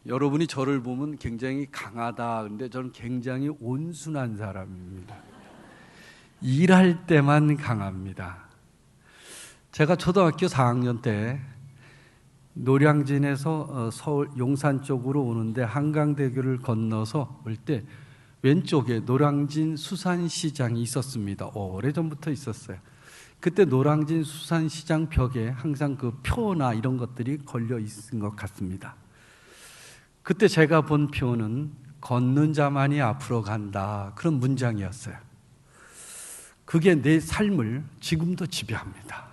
여러분이 저를 보면 굉장히 강하다. 근데 저는 굉장히 온순한 사람입니다. 일할 때만 강합니다. 제가 초등학교 4학년 때 노량진에서 서울 용산 쪽으로 오는데 한강대교를 건너서 올 때 왼쪽에 노량진 수산시장이 있었습니다. 오래전부터 있었어요. 그때 노량진 수산시장 벽에 항상 그 표나 이런 것들이 걸려 있은 것 같습니다. 그때 제가 본 표는 걷는 자만이 앞으로 간다, 그런 문장이었어요. 그게 내 삶을 지금도 지배합니다.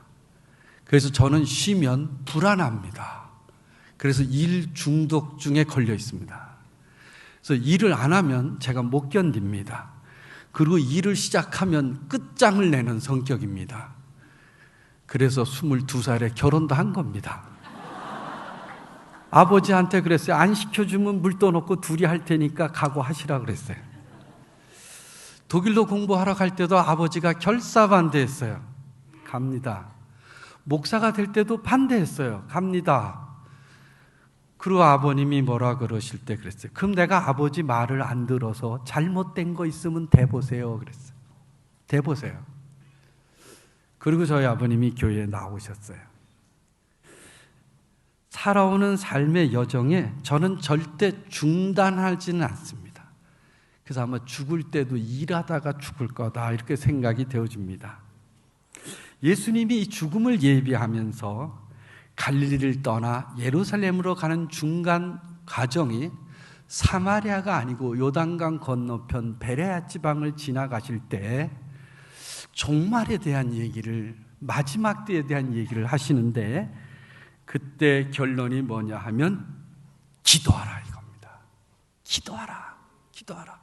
그래서 저는 쉬면 불안합니다. 그래서 일 중독증에 걸려 있습니다. 그래서 일을 안 하면 제가 못 견딥니다. 그리고 일을 시작하면 끝장을 내는 성격입니다. 그래서 22살에 결혼도 한 겁니다. 아버지한테 그랬어요. 안 시켜주면 물 떠놓고 둘이 할 테니까 각오하시라 그랬어요. 독일로 공부하러 갈 때도 아버지가 결사반대했어요. 갑니다. 목사가 될 때도 반대했어요. 갑니다. 그리고 아버님이 뭐라 그러실 때 그랬어요. 그럼 내가 아버지 말을 안 들어서 잘못된 거 있으면 대보세요 그랬어요. 대보세요. 그리고 저희 아버님이 교회에 나오셨어요. 살아오는 삶의 여정에 저는 절대 중단하지는 않습니다. 그래서 아마 죽을 때도 일하다가 죽을 거다, 이렇게 생각이 되어집니다. 예수님이 이 죽음을 예비하면서 갈릴리를 떠나 예루살렘으로 가는 중간 과정이 사마리아가 아니고 요단강 건너편 베레아 지방을 지나가실 때 종말에 대한 얘기를, 마지막 때에 대한 얘기를 하시는데, 그때 결론이 뭐냐 하면 기도하라 이겁니다. 기도하라, 기도하라.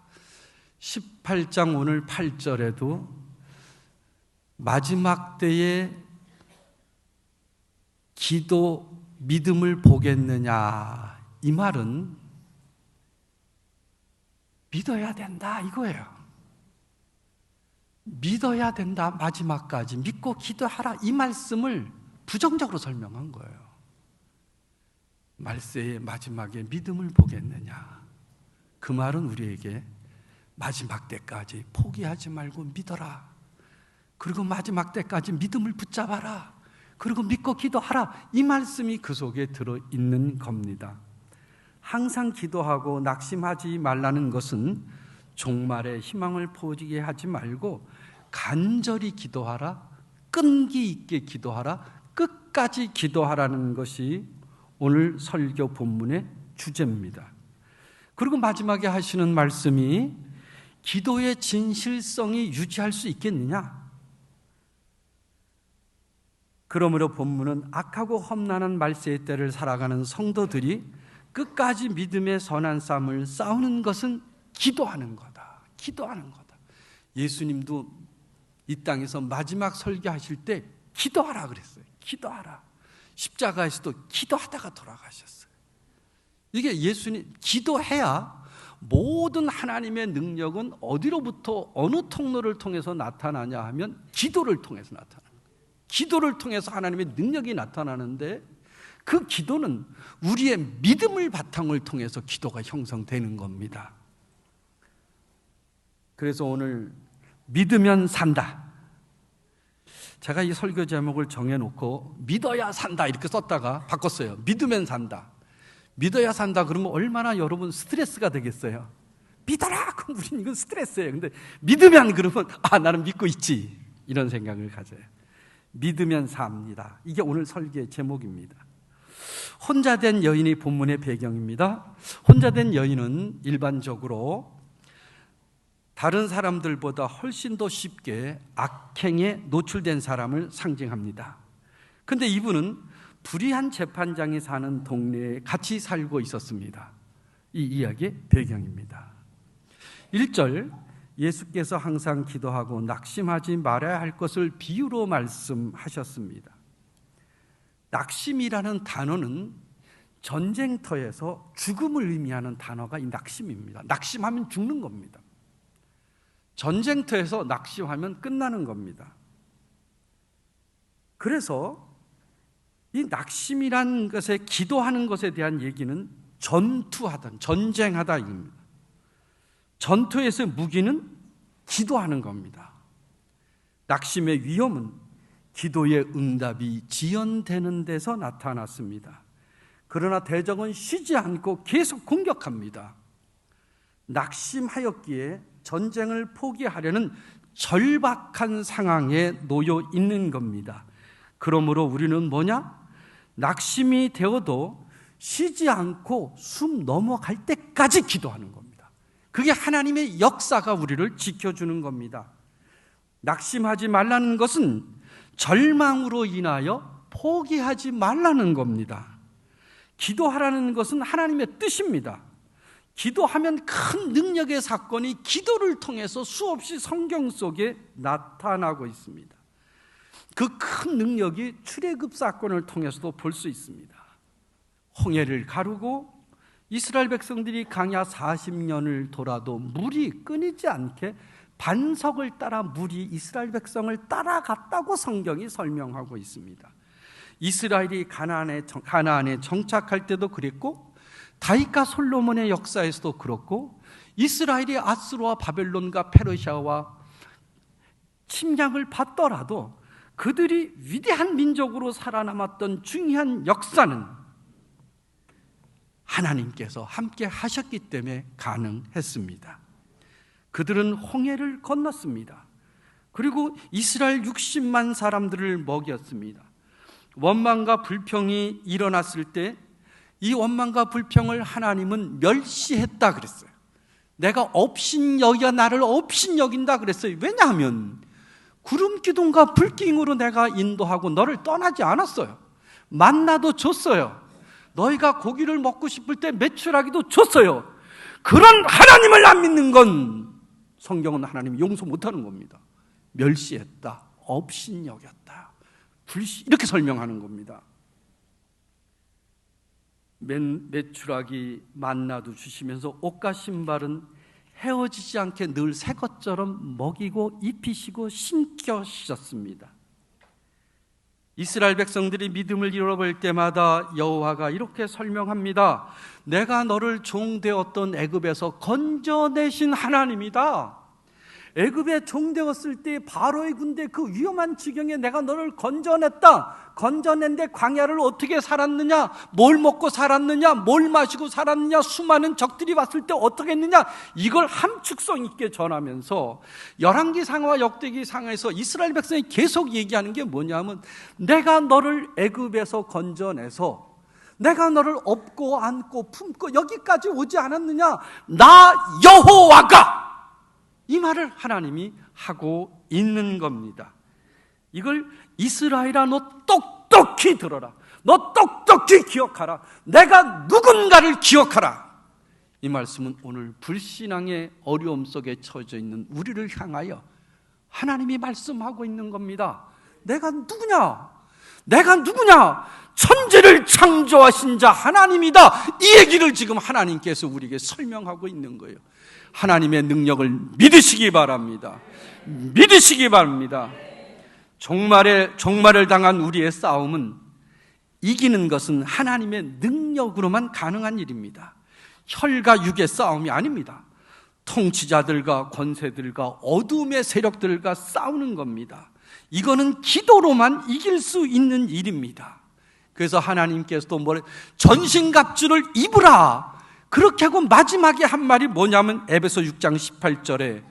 18장 오늘 8절에도 마지막 때에 기도 믿음을 보겠느냐, 이 말은 믿어야 된다 이거예요. 믿어야 된다, 마지막까지 믿고 기도하라, 이 말씀을 부정적으로 설명한 거예요. 말세의 마지막에 믿음을 보겠느냐, 그 말은 우리에게 마지막 때까지 포기하지 말고 믿어라, 그리고 마지막 때까지 믿음을 붙잡아라, 그리고 믿고 기도하라, 이 말씀이 그 속에 들어있는 겁니다. 항상 기도하고 낙심하지 말라는 것은 종말에 희망을 포기하게 하지 말고 간절히 기도하라, 끈기 있게 기도하라, 끝까지 기도하라는 것이 오늘 설교 본문의 주제입니다. 그리고 마지막에 하시는 말씀이 기도의 진실성이 유지할 수 있겠느냐? 그러므로 본문은 악하고 험난한 말세의 때를 살아가는 성도들이 끝까지 믿음의 선한 싸움을 싸우는 것은 기도하는 거다, 기도하는 거다. 예수님도 이 땅에서 마지막 설교하실 때 기도하라 그랬어요. 기도하라. 십자가에서도 기도하다가 돌아가셨어요. 이게 예수님, 기도해야 모든 하나님의 능력은 어디로부터 어느 통로를 통해서 나타나냐 하면 기도를 통해서 나타납니다. 기도를 통해서 하나님의 능력이 나타나는데, 그 기도는 우리의 믿음을 바탕을 통해서 기도가 형성되는 겁니다. 그래서 오늘 믿으면 산다. 제가 이 설교 제목을 정해놓고 믿어야 산다 이렇게 썼다가 바꿨어요. 믿으면 산다. 믿어야 산다 그러면 얼마나 여러분 스트레스가 되겠어요. 믿어라 그럼 우린 이건 스트레스예요. 근데 믿으면 그러면 나는 믿고 있지, 이런 생각을 가져요. 믿으면 삽니다. 이게 오늘 설교의 제목입니다. 혼자 된 여인이 본문의 배경입니다. 혼자 된 여인은 일반적으로 다른 사람들보다 훨씬 더 쉽게 악행에 노출된 사람을 상징합니다. 그런데 이분은 불의한 재판장이 사는 동네에 같이 살고 있었습니다. 이 이야기의 배경입니다. 1절, 예수께서 항상 기도하고 낙심하지 말아야 할 것을 비유로 말씀하셨습니다. 낙심이라는 단어는 전쟁터에서 죽음을 의미하는 단어가 이 낙심입니다. 낙심하면 죽는 겁니다. 전쟁터에서 낙심하면 끝나는 겁니다. 그래서 이 낙심이란 것에, 기도하는 것에 대한 얘기는 전쟁하다 입니다. 전투에서 무기는 기도하는 겁니다. 낙심의 위험은 기도의 응답이 지연되는 데서 나타났습니다. 그러나 대적은 쉬지 않고 계속 공격합니다. 낙심하였기에 전쟁을 포기하려는 절박한 상황에 놓여 있는 겁니다. 그러므로 우리는 낙심이 되어도 쉬지 않고 숨 넘어갈 때까지 기도하는 겁니다. 그게 하나님의 역사가 우리를 지켜주는 겁니다. 낙심하지 말라는 것은 절망으로 인하여 포기하지 말라는 겁니다. 기도하라는 것은 하나님의 뜻입니다. 기도하면 큰 능력의 사건이 기도를 통해서 수없이 성경 속에 나타나고 있습니다. 그 큰 능력이 출애굽 사건을 통해서도 볼 수 있습니다. 홍해를 가르고 이스라엘 백성들이 광야 40년을 돌아도 물이 끊이지 않게 반석을 따라 물이 이스라엘 백성을 따라갔다고 성경이 설명하고 있습니다. 이스라엘이 가나안에 정착할 때도 그랬고, 다윗과 솔로몬의 역사에서도 그렇고, 이스라엘이 아수르와 바벨론과 페르시아와 침략을 받더라도 그들이 위대한 민족으로 살아남았던 중요한 역사는 하나님께서 함께 하셨기 때문에 가능했습니다. 그들은 홍해를 건넜습니다. 그리고 이스라엘 60만 사람들을 먹였습니다. 원망과 불평이 일어났을 때 이 원망과 불평을 하나님은 멸시했다 그랬어요. 내가 업신여겨 나를 업신여긴다 그랬어요. 왜냐하면 구름 기둥과 불기둥으로 내가 인도하고 너를 떠나지 않았어요. 만나도 줬어요. 너희가 고기를 먹고 싶을 때 메추라기도 줬어요. 그런 하나님을 안 믿는 건 성경은 하나님이 용서 못하는 겁니다. 멸시했다, 업신여겼다, 이렇게 설명하는 겁니다. 메추라기 만나도 주시면서 옷과 신발은 헤어지지 않게 늘 새 것처럼 먹이고 입히시고 신겨주셨습니다. 이스라엘 백성들이 믿음을 잃어버릴 때마다 여호와가 이렇게 설명합니다. 내가 너를 종되었던 애굽에서 건져내신 하나님이다. 애굽에 종되었을 때 바로의 군대 그 위험한 지경에 내가 너를 건져냈다. 건져낸데 광야를 어떻게 살았느냐, 뭘 먹고 살았느냐, 뭘 마시고 살았느냐, 수많은 적들이 왔을 때 어떻게 했느냐, 이걸 함축성 있게 전하면서 열왕기상과 역대기상에서 이스라엘 백성이 계속 얘기하는 게 뭐냐면, 내가 너를 애굽에서 건져내서 내가 너를 업고 안고 품고 여기까지 오지 않았느냐, 나 여호와가, 이 말을 하나님이 하고 있는 겁니다. 이걸 이스라엘아, 너 똑똑히 들어라. 너 똑똑히 기억하라. 내가 누군가를 기억하라. 이 말씀은 오늘 불신앙의 어려움 속에 처져 있는 우리를 향하여 하나님이 말씀하고 있는 겁니다. 내가 누구냐? 내가 누구냐? 천지를 창조하신 자 하나님이다. 이 얘기를 지금 하나님께서 우리에게 설명하고 있는 거예요. 하나님의 능력을 믿으시기 바랍니다. 믿으시기 바랍니다. 종말을 당한 우리의 싸움은, 이기는 것은 하나님의 능력으로만 가능한 일입니다. 혈과 육의 싸움이 아닙니다. 통치자들과 권세들과 어둠의 세력들과 싸우는 겁니다. 이거는 기도로만 이길 수 있는 일입니다. 그래서 하나님께서도 전신갑주를 입으라, 그렇게 하고 마지막에 한 말이 뭐냐면 에베소 6장 18절에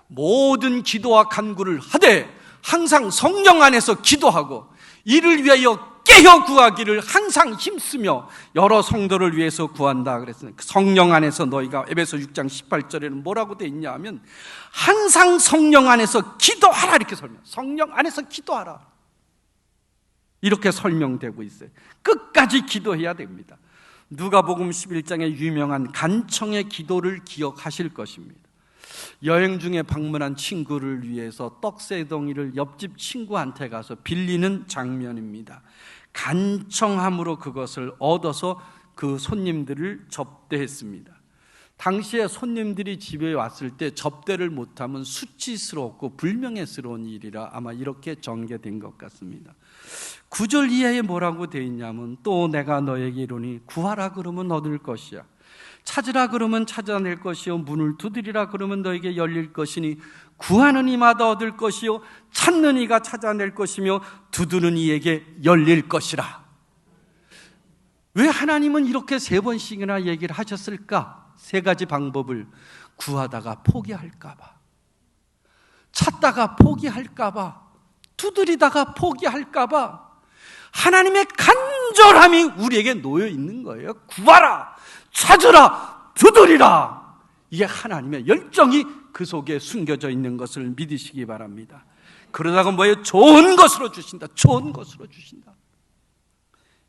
모든 기도와 간구를 하되 항상 성령 안에서 기도하고 이를 위하여 깨어 구하기를 항상 힘쓰며 여러 성도를 위해서 구한다 그랬어요. 성령 안에서 너희가, 에베소 6장 18절에는 뭐라고 되어 있냐 하면 항상 성령 안에서 기도하라, 이렇게 설명. 성령 안에서 기도하라, 이렇게 설명되고 있어요. 끝까지 기도해야 됩니다. 누가복음 11장의 유명한 간청의 기도를 기억하실 것입니다. 여행 중에 방문한 친구를 위해서 떡새덩이를 옆집 친구한테 가서 빌리는 장면입니다. 간청함으로 그것을 얻어서 그 손님들을 접대했습니다. 당시에 손님들이 집에 왔을 때 접대를 못하면 수치스럽고 불명예스러운 일이라 아마 이렇게 전개된 것 같습니다. 9절 이하에 뭐라고 되어 있냐면, 또 내가 너에게 이르노니 구하라 그러면 얻을 것이야, 찾으라 그러면 찾아낼 것이요, 문을 두드리라 그러면 너에게 열릴 것이니 구하는 이마다 얻을 것이요, 찾는 이가 찾아낼 것이며 두드리는 이에게 열릴 것이라. 왜 하나님은 이렇게 3번씩이나 얘기를 하셨을까? 3가지 방법을. 구하다가 포기할까 봐, 찾다가 포기할까 봐, 두드리다가 포기할까 봐. 하나님의 간절함이 우리에게 놓여 있는 거예요. 구하라, 찾으라, 두드리라. 이게 하나님의 열정이 그 속에 숨겨져 있는 것을 믿으시기 바랍니다. 그러다가 뭐예요? 좋은 것으로 주신다. 좋은 것으로 주신다.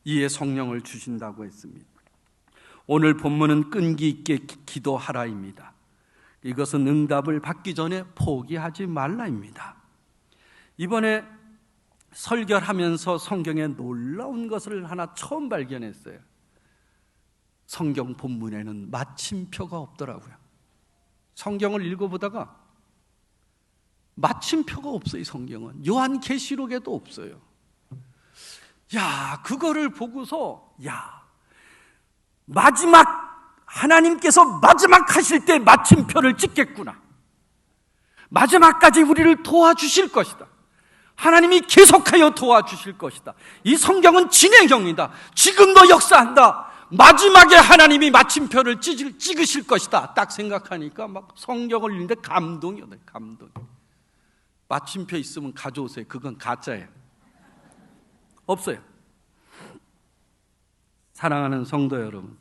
이에 성령을 주신다고 했습니다. 오늘 본문은 끈기 있게 기도하라입니다. 이것은 응답을 받기 전에 포기하지 말라입니다. 이번에 설교하면서 성경에 놀라운 것을 하나 처음 발견했어요. 성경 본문에는 마침표가 없더라고요. 성경을 읽어보다가 마침표가 없어요. 성경은 요한계시록에도 없어요. 야, 그거를 보고서 하나님께서 마지막 하실 때 마침표를 찍겠구나. 마지막까지 우리를 도와주실 것이다. 하나님이 계속하여 도와주실 것이다. 이 성경은 진행형이다. 지금도 역사한다. 마지막에 하나님이 마침표를 찍으실 것이다. 딱 생각하니까 막 성경을 읽는데 감동이 오네. 감동이. 마침표 있으면 가져오세요. 그건 가짜예요. 없어요. 사랑하는 성도 여러분,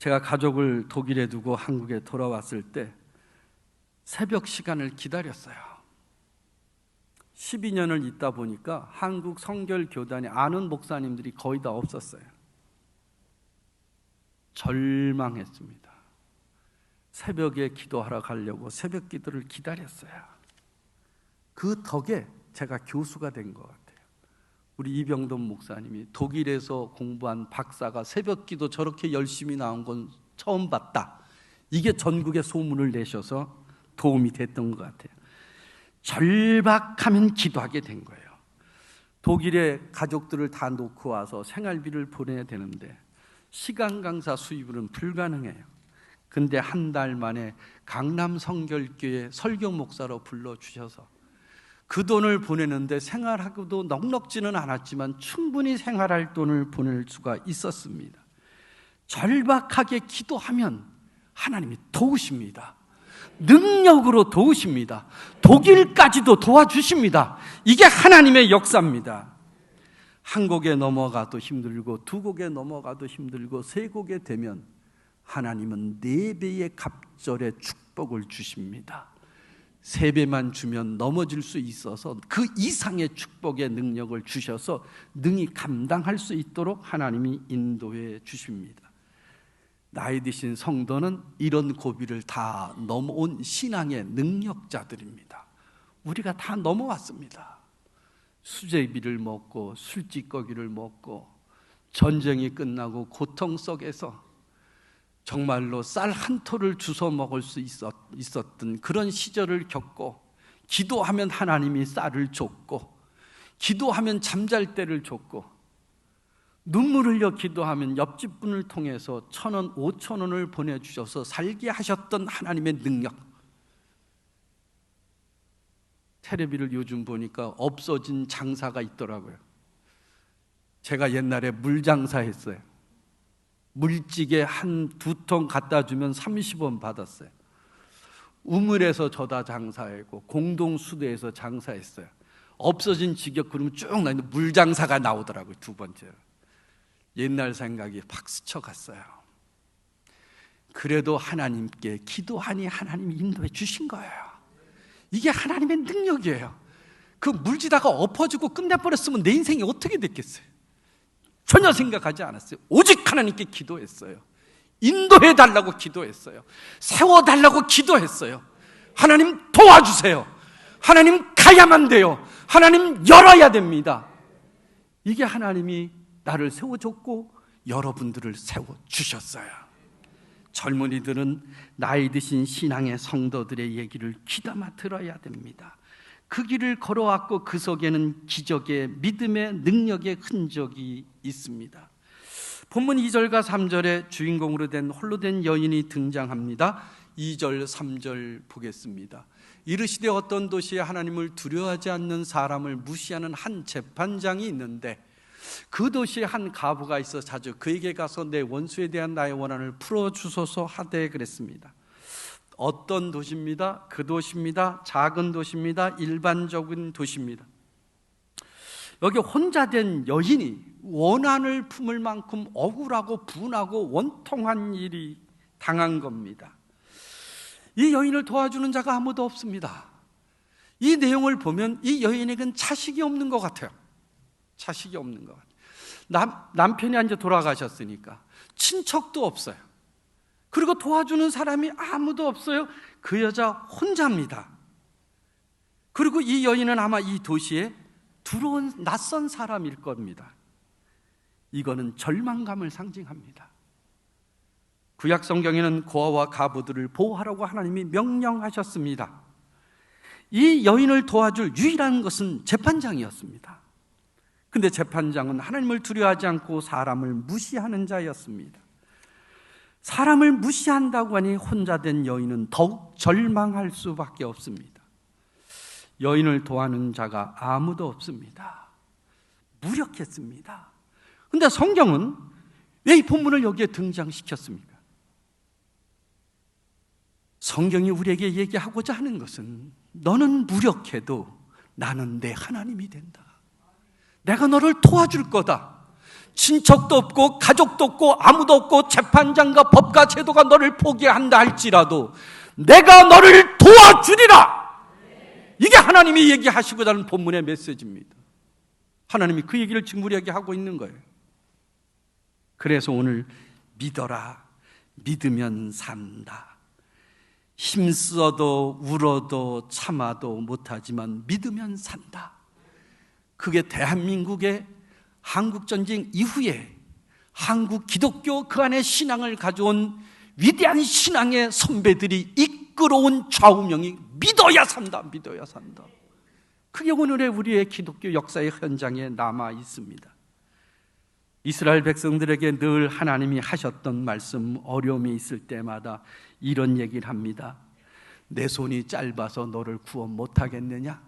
제가 가족을 독일에 두고 한국에 돌아왔을 때 새벽 시간을 기다렸어요. 12년을 있다 보니까 한국 성결교단에 아는 목사님들이 거의 다 없었어요. 절망했습니다. 새벽에 기도하러 가려고 새벽 기도를 기다렸어요. 그 덕에 제가 교수가 된 것 같아요. 우리 이병돈 목사님이 독일에서 공부한 박사가 새벽 기도 저렇게 열심히 나온 건 처음 봤다. 이게 전국에 소문을 내셔서 도움이 됐던 것 같아요. 절박하면 기도하게 된 거예요. 독일에 가족들을 다 놓고 와서 생활비를 보내야 되는데 시간 강사 수입으로는 불가능해요. 근데 한 달 만에 강남 성결교회 설교 목사로 불러주셔서 그 돈을 보내는데 생활하고도 넉넉지는 않았지만 충분히 생활할 돈을 보낼 수가 있었습니다. 절박하게 기도하면 하나님이 도우십니다. 능력으로 도우십니다. 독일까지도 도와주십니다. 이게 하나님의 역사입니다. 한 곡에 넘어가도 힘들고 두 곡에 넘어가도 힘들고 세 곡에 되면 하나님은 4배의 갑절의 축복을 주십니다. 3배만 주면 넘어질 수 있어서 그 이상의 축복의 능력을 주셔서 능히 감당할 수 있도록 하나님이 인도해 주십니다. 나이 드신 성도는 이런 고비를 다 넘어온 신앙의 능력자들입니다. 우리가 다 넘어왔습니다. 수제비를 먹고 술찌꺼기를 먹고 전쟁이 끝나고 고통 속에서 정말로 쌀 한 톨을 주워 먹을 수 있었던 그런 시절을 겪고, 기도하면 하나님이 쌀을 줬고, 기도하면 잠잘 때를 줬고, 눈물 흘려 기도하면 옆집 분을 통해서 1,000원, 5,000원을 보내주셔서 살게 하셨던 하나님의 능력. 텔레비를 요즘 보니까 없어진 장사가 있더라고요. 제가 옛날에 물장사 했어요. 물찌개 한 2통 갖다 주면 30원 받았어요. 우물에서 저다 장사했고 공동수대에서 장사했어요. 없어진 직역 그러면 쭉 나는데 물장사가 나오더라고요. 2번째로. 옛날 생각이 팍 스쳐갔어요. 그래도 하나님께 기도하니 하나님이 인도해 주신 거예요. 이게 하나님의 능력이에요. 그 물지다가 엎어지고 끝내버렸으면 내 인생이 어떻게 됐겠어요? 전혀 생각하지 않았어요. 오직 하나님께 기도했어요. 인도해달라고 기도했어요. 세워달라고 기도했어요. 하나님 도와주세요. 하나님 가야만 돼요. 하나님 열어야 됩니다. 이게 하나님이 나를 세워줬고 여러분들을 세워주셨어요. 젊은이들은 나이 드신 신앙의 성도들의 얘기를 귀담아 들어야 됩니다. 그 길을 걸어왔고 그 속에는 기적의, 믿음의, 능력의 흔적이 있습니다. 본문 2절과 3절에 주인공으로 된 홀로 된 여인이 등장합니다. 2절, 3절 보겠습니다. 이르시되 어떤 도시에 하나님을 두려워하지 않는 사람을 무시하는 한 재판장이 있는데 그 도시에 한 과부가 있어 자주 그에게 가서 내 원수에 대한 나의 원한을 풀어주소서 하되 그랬습니다. 어떤 도시입니다. 그 도시입니다. 작은 도시입니다. 일반적인 도시입니다. 여기 혼자 된 여인이 원한을 품을 만큼 억울하고 분하고 원통한 일이 당한 겁니다. 이 여인을 도와주는 자가 아무도 없습니다. 이 내용을 보면 이 여인에겐 자식이 없는 것 같아요. 자식이 없는 것 같아요. 남편이 이제 돌아가셨으니까 친척도 없어요. 그리고 도와주는 사람이 아무도 없어요. 그 여자 혼자입니다. 그리고 이 여인은 아마 이 도시에 들어온 낯선 사람일 겁니다. 이거는 절망감을 상징합니다. 구약 성경에는 고아와 과부들을 보호하라고 하나님이 명령하셨습니다. 이 여인을 도와줄 유일한 것은 재판장이었습니다. 근데 재판장은 하나님을 두려워하지 않고 사람을 무시하는 자였습니다. 사람을 무시한다고 하니 혼자 된 여인은 더욱 절망할 수밖에 없습니다. 여인을 도와는 자가 아무도 없습니다. 무력했습니다. 근데 성경은 왜 이 본문을 여기에 등장시켰습니까? 성경이 우리에게 얘기하고자 하는 것은 너는 무력해도 나는 내 하나님이 된다. 내가 너를 도와줄 거다. 친척도 없고 가족도 없고 아무도 없고 재판장과 법과 제도가 너를 포기한다 할지라도 내가 너를 도와주리라. 이게 하나님이 얘기하시고자 하는 본문의 메시지입니다. 하나님이 그 얘기를 지금 우리에게 하고 있는 거예요. 그래서 오늘 믿어라. 믿으면 산다. 힘써도 울어도 참아도 못하지만 믿으면 산다. 그게 대한민국의 한국전쟁 이후에 한국 기독교 그 안에 신앙을 가져온 위대한 신앙의 선배들이 이끌어온 좌우명이 믿어야 산다, 믿어야 산다. 그게 오늘의 우리의 기독교 역사의 현장에 남아 있습니다. 이스라엘 백성들에게 늘 하나님이 하셨던 말씀, 어려움이 있을 때마다 이런 얘기를 합니다. 내 손이 짧아서 너를 구원 못하겠느냐?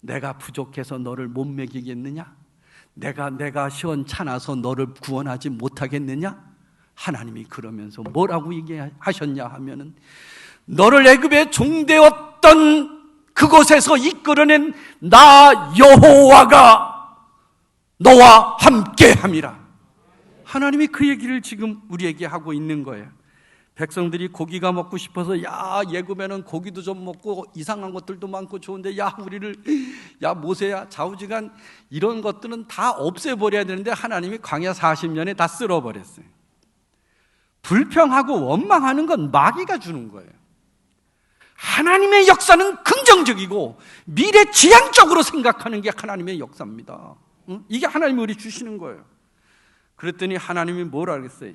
내가 부족해서 너를 못 먹이겠느냐? 내가 시원찮아서 너를 구원하지 못하겠느냐? 하나님이 그러면서 뭐라고 얘기하셨냐 하면은 너를 애굽에 종되었던 그곳에서 이끌어낸 나 여호와가 너와 함께함이라. 하나님이 그 얘기를 지금 우리에게 하고 있는 거예요. 백성들이 고기가 먹고 싶어서 야 예굽에는 고기도 좀 먹고 이상한 것들도 많고 좋은데 야 우리를 야 모세야 좌우지간 이런 것들은 다 없애버려야 되는데 하나님이 광야 40년에 다 쓸어버렸어요. 불평하고 원망하는 건 마귀가 주는 거예요. 하나님의 역사는 긍정적이고 미래지향적으로 생각하는 게 하나님의 역사입니다. 이게 하나님이 우리 주시는 거예요. 그랬더니 하나님이 뭐라 그랬어요?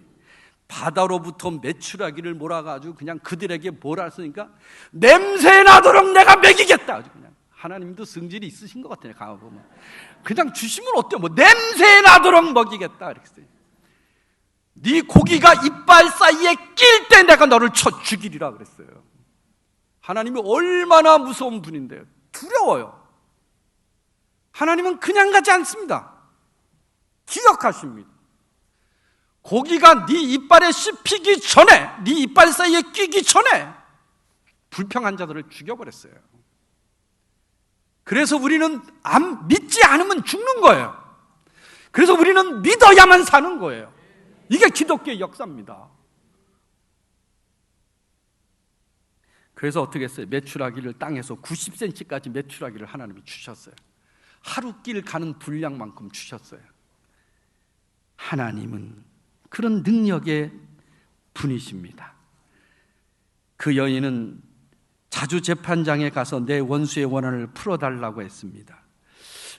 바다로부터 메추라기를 몰아가지고 그냥 그들에게 뭐라 했으니까 냄새 나도록 내가 먹이겠다. 그냥 하나님도 성질이 있으신 것 같아요. 가보면 그냥 주시면 어때요? 뭐 냄새 나도록 먹이겠다 그랬어요. 네 고기가 이빨 사이에 낄 때 내가 너를 쳐 죽이리라 그랬어요. 하나님이 얼마나 무서운 분인데요. 두려워요. 하나님은 그냥 가지 않습니다. 기억하십니다. 고기가 네 이빨에 씹히기 전에, 네 이빨 사이에 끼기 전에 불평한 자들을 죽여버렸어요. 그래서 우리는 믿지 않으면 죽는 거예요. 그래서 우리는 믿어야만 사는 거예요. 이게 기독교의 역사입니다. 그래서 어떻게 했어요? 메추라기를 땅에서 90cm까지 메추라기를 하나님이 주셨어요. 하루 길 가는 분량만큼 주셨어요. 하나님은 그런 능력의 분이십니다. 그 여인은 자주 재판장에 가서 내 원수의 원한을 풀어달라고 했습니다.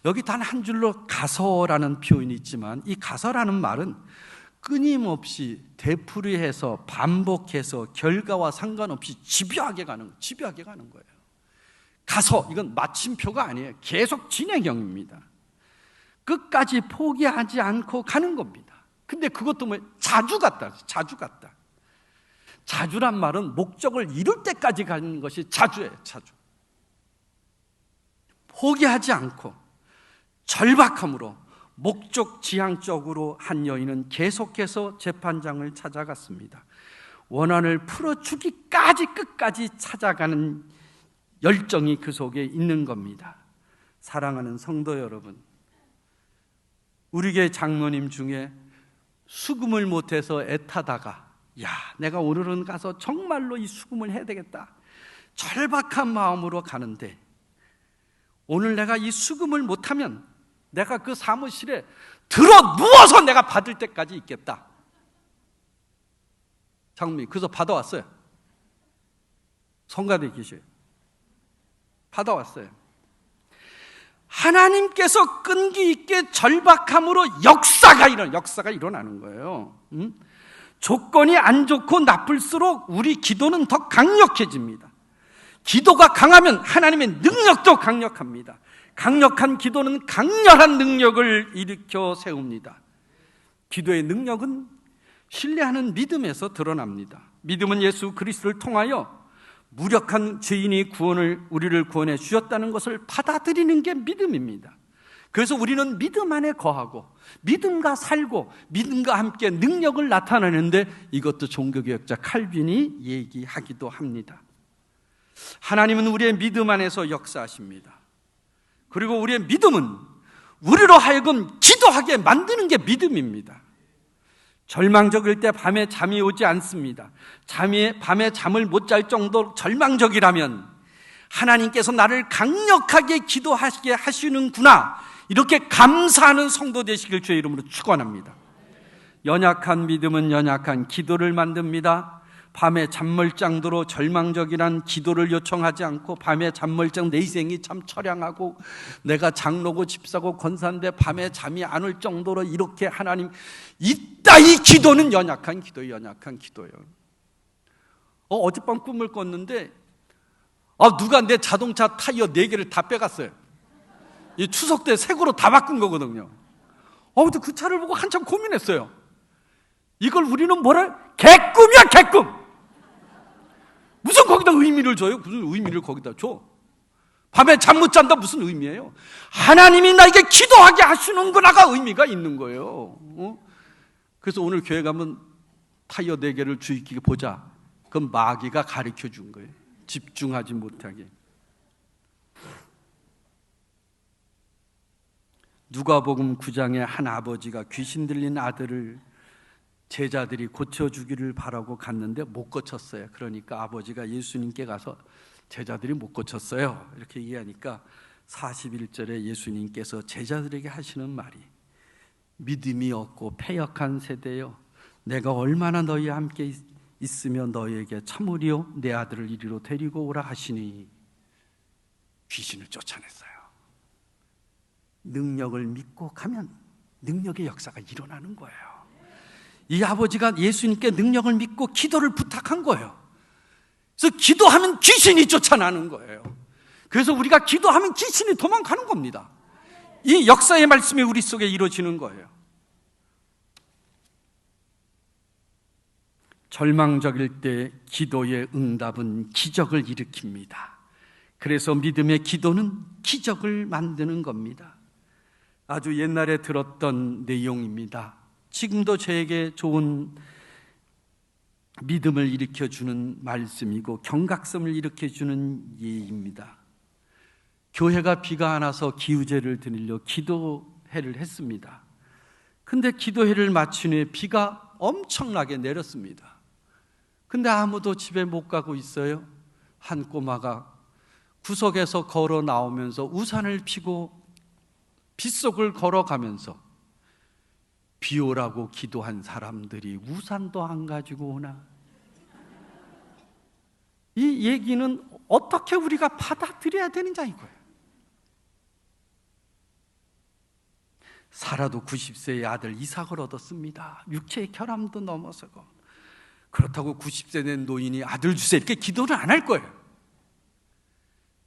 여기 단 한 줄로 가서라는 표현이 있지만 이 가서라는 말은 끊임없이 되풀이해서 반복해서 결과와 상관없이 집요하게 가는 거예요. 가서, 이건 마침표가 아니에요. 계속 진행형입니다. 끝까지 포기하지 않고 가는 겁니다. 근데 그것도 자주 갔다. 자주란 말은 목적을 이룰 때까지 가는 것이 자주예요. 자주. 포기하지 않고 절박함으로 목적 지향적으로 한 여인은 계속해서 재판장을 찾아갔습니다. 원한을 풀어주기까지 끝까지 찾아가는 열정이 그 속에 있는 겁니다. 사랑하는 성도 여러분, 우리 교회 장로님 중에 수금을 못해서 애타다가 내가 오늘은 가서 정말로 이 수금을 해야 되겠다, 절박한 마음으로 가는데 오늘 내가 이 수금을 못하면 내가 그 사무실에 들어 누워서 내가 받을 때까지 있겠다. 장로님 그래서 받아왔어요. 성가대 계셔요. 받아왔어요. 하나님께서 끈기 있게 절박함으로 역사가 일어나는 거예요. 조건이 안 좋고 나쁠수록 우리 기도는 더 강력해집니다. 기도가 강하면 하나님의 능력도 강력합니다. 강력한 기도는 강렬한 능력을 일으켜 세웁니다. 기도의 능력은 신뢰하는 믿음에서 드러납니다. 믿음은 예수 그리스도를 통하여 무력한 죄인이 우리를 구원해 주셨다는 것을 받아들이는 게 믿음입니다. 그래서 우리는 믿음 안에 거하고 믿음과 살고 믿음과 함께 능력을 나타내는데, 이것도 종교개혁자 칼빈이 얘기하기도 합니다. 하나님은 우리의 믿음 안에서 역사하십니다. 그리고 우리의 믿음은 우리로 하여금 기도하게 만드는 게 믿음입니다. 절망적일 때 밤에 잠이 오지 않습니다. 밤에 잠을 못 잘 정도로 절망적이라면 하나님께서 나를 강력하게 기도하시게 하시는구나, 이렇게 감사하는 성도 되시길 주의 이름으로 축원합니다. 연약한 믿음은 연약한 기도를 만듭니다. 밤에 잠멀정도로 절망적이란 기도를 요청하지 않고, 밤에 잠멀정 내 인생이 참 처량하고 내가 장로고 집사고 권사인데 밤에 잠이 안 올 정도로 이렇게 하나님 있다, 이 기도는 연약한 기도예요. 어젯밤 꿈을 꿨는데 누가 내 자동차 타이어 4개를 다 빼갔어요. 이 추석 때 새거로 다 바꾼 거거든요. 근데 그 차를 보고 한참 고민했어요. 이걸 우리는 개꿈이야, 개꿈. 무슨 거기다 의미를 줘요? 무슨 의미를 거기다 줘? 밤에 잠 못 잔다 무슨 의미예요? 하나님이 나에게 기도하게 하시는구나가 의미가 있는 거예요. 그래서 오늘 교회 가면 타이어 4개를 주의 깊게 보자. 그건 마귀가 가르쳐 준 거예요. 집중하지 못하게. 누가복음 9장에 한 아버지가 귀신 들린 아들을 제자들이 고쳐주기를 바라고 갔는데 못 고쳤어요. 그러니까 아버지가 예수님께 가서 제자들이 못 고쳤어요, 이렇게 얘기하니까 41절에 예수님께서 제자들에게 하시는 말이, 믿음이 없고 패역한 세대여, 내가 얼마나 너희와 함께 있으며 너희에게 참으리요, 내 아들을 이리로 데리고 오라 하시니 귀신을 쫓아냈어요. 능력을 믿고 가면 능력의 역사가 일어나는 거예요. 이 아버지가 예수님께 능력을 믿고 기도를 부탁한 거예요. 그래서 기도하면 귀신이 쫓아나는 거예요. 그래서 우리가 기도하면 귀신이 도망가는 겁니다. 이 역사의 말씀이 우리 속에 이루어지는 거예요. 절망적일 때 기도의 응답은 기적을 일으킵니다. 그래서 믿음의 기도는 기적을 만드는 겁니다. 아주 옛날에 들었던 내용입니다. 지금도 저에게 좋은 믿음을 일으켜주는 말씀이고 경각심을 일으켜주는 예입니다. 교회가 비가 안 와서 기우제를 드리려 기도회를 했습니다. 근데 기도회를 마친 후에 비가 엄청나게 내렸습니다. 근데 아무도 집에 못 가고 있어요. 한 꼬마가 구석에서 걸어 나오면서 우산을 펴고 빗속을 걸어가면서, 비 오라고 기도한 사람들이 우산도 안 가지고 오나? 이 얘기는 어떻게 우리가 받아들여야 되느냐 이거예요. 사라도 90세의 아들 이삭을 얻었습니다. 육체의 결함도 넘어서고. 그렇다고 90세 된 노인이 아들 주세요 이렇게 기도를 안 할 거예요.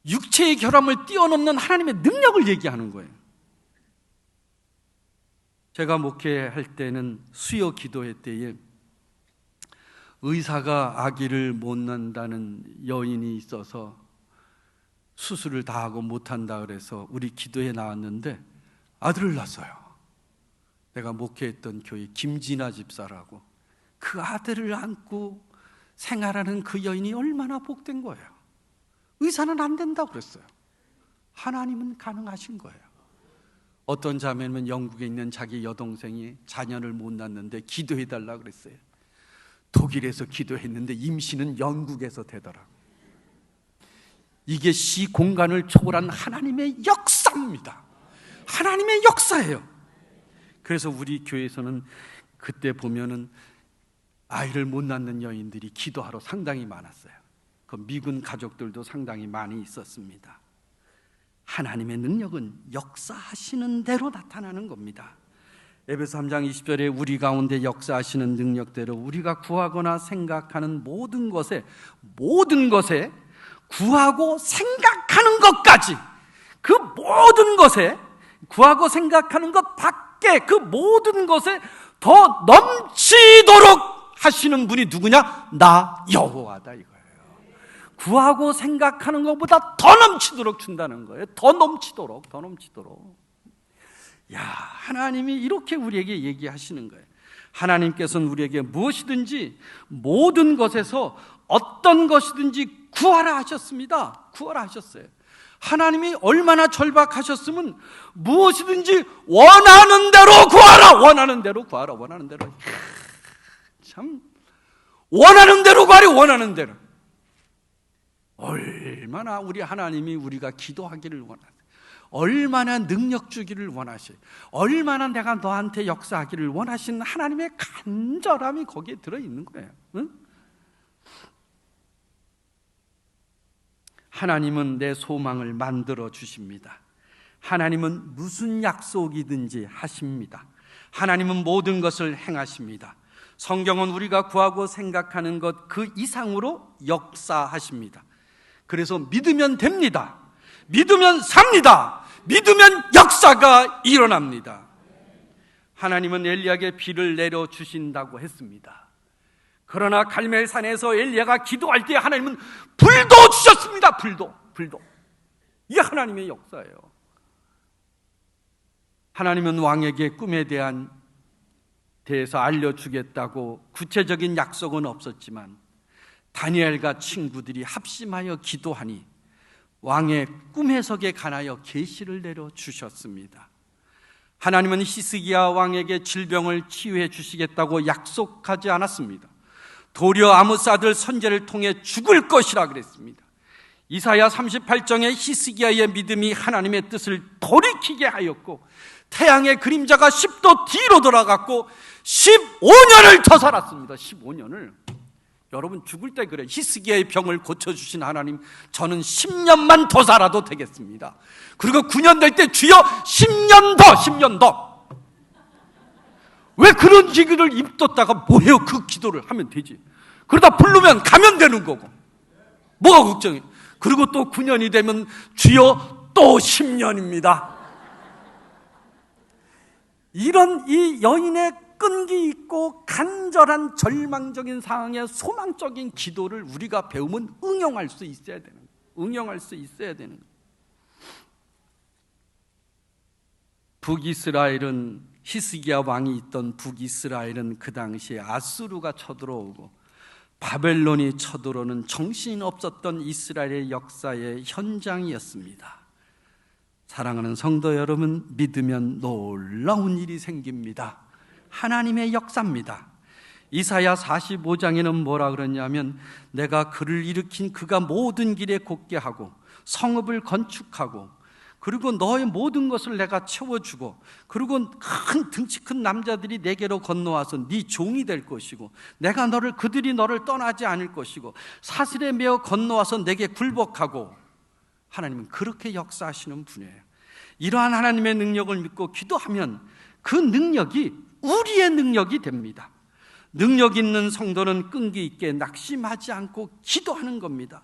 육체의 결함을 뛰어넘는 하나님의 능력을 얘기하는 거예요. 제가 목회할 때는 수요 기도회 때에 의사가 아기를 못 낳는다는 여인이 있어서 수술을 다 하고 못한다 그래서 우리 기도에 나왔는데 아들을 낳았어요. 내가 목회했던 교회 김진아 집사라고. 그 아들을 안고 생활하는 그 여인이 얼마나 복된 거예요. 의사는 안 된다고 그랬어요. 하나님은 가능하신 거예요. 어떤 자매는 영국에 있는 자기 여동생이 자녀를 못 낳는데 기도해달라고 그랬어요. 독일에서 기도했는데 임신은 영국에서 되더라고요. 이게 시공간을 초월한 하나님의 역사입니다. 하나님의 역사예요. 그래서 우리 교회에서는 그때 보면은 아이를 못 낳는 여인들이 기도하러 상당히 많았어요. 그 미군 가족들도 상당히 많이 있었습니다. 하나님의 능력은 역사하시는 대로 나타나는 겁니다. 에베소 3장 20절에 우리 가운데 역사하시는 능력대로 우리가 구하거나 생각하는 모든 것에 구하고 생각하는 것까지, 그 모든 것에, 구하고 생각하는 것 밖에 그 모든 것에 더 넘치도록 하시는 분이 누구냐? 나 여호와다 이거예요. 구하고 생각하는 것보다 더 넘치도록 준다는 거예요. 더 넘치도록. 야, 하나님이 이렇게 우리에게 얘기하시는 거예요. 하나님께서는 우리에게 무엇이든지 모든 것에서 어떤 것이든지 구하라 하셨습니다. 구하라 하셨어요. 하나님이 얼마나 절박하셨으면 무엇이든지 원하는 대로 구하라. 원하는 대로 구하라. 원하는 대로. 참 원하는 대로 구하리. 원하는 대로. 얼마나 우리 하나님이 우리가 기도하기를 원하세요. 얼마나 능력 주기를 원하셔요. 얼마나 내가 너한테 역사하기를 원하시는 하나님의 간절함이 거기에 들어있는 거예요. 응? 하나님은 내 소망을 만들어 주십니다. 하나님은 무슨 약속이든지 하십니다. 하나님은 모든 것을 행하십니다. 성경은 우리가 구하고 생각하는 것 그 이상으로 역사하십니다. 그래서 믿으면 됩니다. 믿으면 삽니다. 믿으면 역사가 일어납니다. 하나님은 엘리야에게 비를 내려주신다고 했습니다. 그러나 갈멜산에서 엘리야가 기도할 때 하나님은 불도 주셨습니다. 불도. 이게 하나님의 역사예요. 하나님은 왕에게 꿈에 대해서 알려주겠다고 구체적인 약속은 없었지만 다니엘과 친구들이 합심하여 기도하니 왕의 꿈 해석에 관하여 계시를 내려주셨습니다. 하나님은 히스기야 왕에게 질병을 치유해 주시겠다고 약속하지 않았습니다. 도리어 아모스 아들 선지자를 통해 죽을 것이라 그랬습니다. 이사야 38장에 히스기야의 믿음이 하나님의 뜻을 돌이키게 하였고 태양의 그림자가 10도 뒤로 돌아갔고 15년을 더 살았습니다. 15년을. 여러분 죽을 때 그래. 히스기야의 병을 고쳐주신 하나님, 저는 10년만 더 살아도 되겠습니다. 그리고 9년 될 때 주여 10년 더. 왜 그런 기도를 입뒀다가 뭐해요? 그 기도를 하면 되지. 그러다 부르면 가면 되는 거고. 뭐가 걱정해? 그리고 또 9년이 되면 주여 또 10년입니다. 이런 이 여인의 끈기 있고 간절한 절망적인 상황에 소망적인 기도를 우리가 배우면 응용할 수 있어야 되는 거예요. 북이스라엘은, 히스기야 왕이 있던 북이스라엘은 그 당시에 아수르가 쳐들어오고 바벨론이 쳐들어오는 정신없었던 이스라엘의 역사의 현장이었습니다. 사랑하는 성도 여러분, 믿으면 놀라운 일이 생깁니다. 하나님의 역사입니다. 이사야 45장에는 뭐라 그러냐면 내가 그를 일으킨 그가 모든 길에 곧게 하고 성읍을 건축하고 그리고 너의 모든 것을 내가 채워주고 그리고 큰 등치 큰 남자들이 내게로 건너와서 네 종이 될 것이고 내가 그들이 너를 떠나지 않을 것이고 사슬에 매어 건너와서 내게 굴복하고. 하나님은 그렇게 역사하시는 분이에요. 이러한 하나님의 능력을 믿고 기도하면 그 능력이 우리의 능력이 됩니다. 능력 있는 성도는 끈기 있게 낙심하지 않고 기도하는 겁니다.